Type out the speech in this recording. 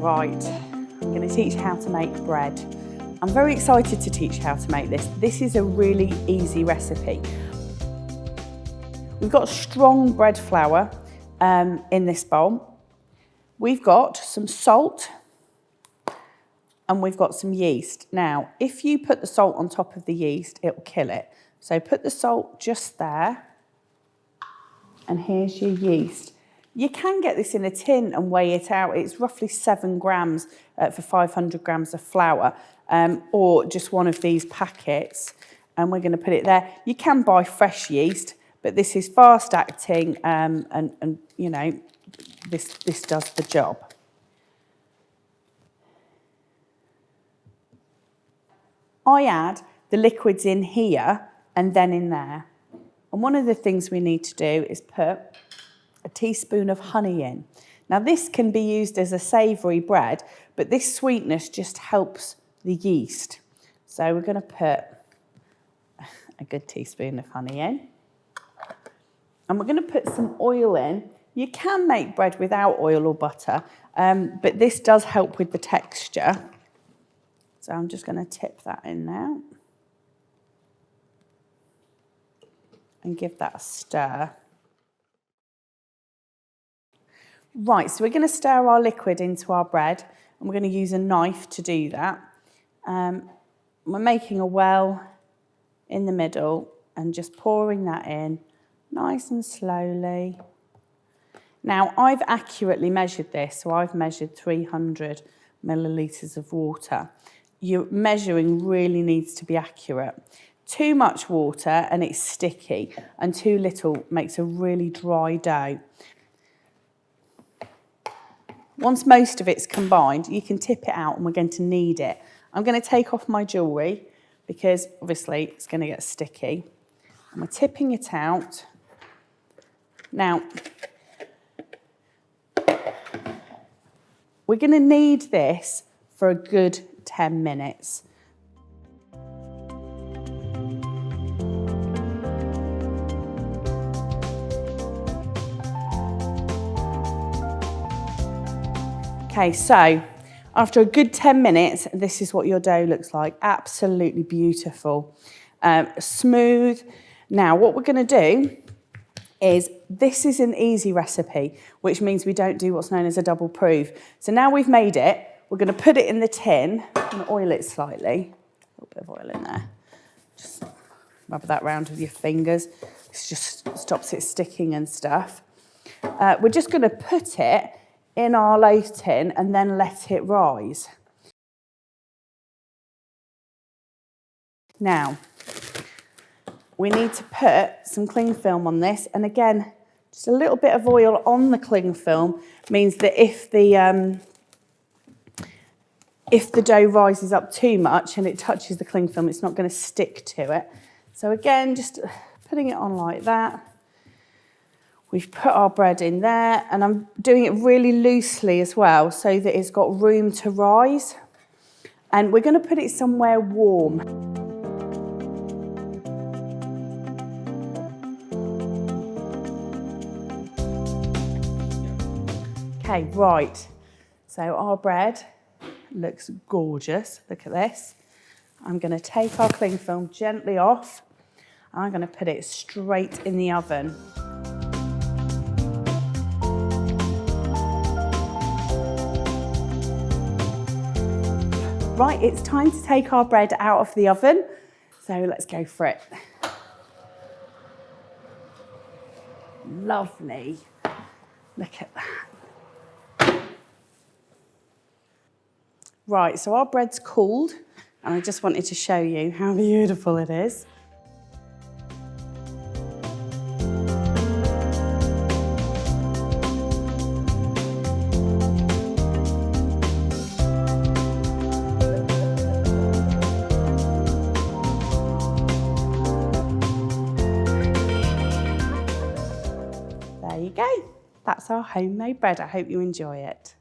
Right, I'm going to teach how to make bread. I'm very excited to teach how to make this. This is a really easy recipe. We've got strong bread flour in this bowl. We've got some salt and we've got some yeast. Now, if you put the salt on top of the yeast, it will kill it. So put the salt just there, and here's your yeast. You can get this in a tin and weigh it out. It's roughly 7 grams for 500 grams of flour, or just one of these packets, and we're going to put it there. You can buy fresh yeast, but this is fast acting, and you know, this does the job. I add the liquids in here and then in there. And one of the things we need to do is put a teaspoon of honey in. Now this can be used as a savoury bread, but this sweetness just helps the yeast. So we're going to put a good teaspoon of honey in. And we're going to put some oil in. You can make bread without oil or butter, but this does help with the texture. So I'm just going to tip that in now and give that a stir. Right, so we're going to stir our liquid into our bread, and we're going to use a knife to do that. We're making a well in the middle and just pouring that in nice and slowly. Now, I've accurately measured this, so I've measured 300 millilitres of water. Your measuring really needs to be accurate. Too much water and it's sticky, and too little makes a really dry dough. Once most of it's combined, you can tip it out and we're going to knead it. I'm going to take off my jewellery because obviously it's going to get sticky. And we're tipping it out. Now, we're going to knead this for a good 10 minutes. Okay, so after a good 10 minutes, this is what your dough looks like. Absolutely beautiful, smooth. Now, what we're going to do is, this is an easy recipe, which means we don't do what's known as a double proof. So now we've made it, we're going to put it in the tin. I'm going to oil it slightly. A little bit of oil in there. Just rub that around with your fingers. This just stops it sticking and stuff. We're just going to put it in our loaf tin and then let it rise. Now, we need to put some cling film on this, and again, just a little bit of oil on the cling film means that if the dough rises up too much and it touches the cling film, it's not going to stick to it. So again, just putting it on like that. We've put our bread in there, and I'm doing it really loosely as well so that it's got room to rise. And we're going to put it somewhere warm. Okay, right. So our bread looks gorgeous. Look at this. I'm going to take our cling film gently off. And I'm going to put it straight in the oven. Right, it's time to take our bread out of the oven. So let's go for it. Lovely. Look at that. Right, so our bread's cooled, and I just wanted to show you how beautiful it is. There you go. That's our homemade bread. I hope you enjoy it.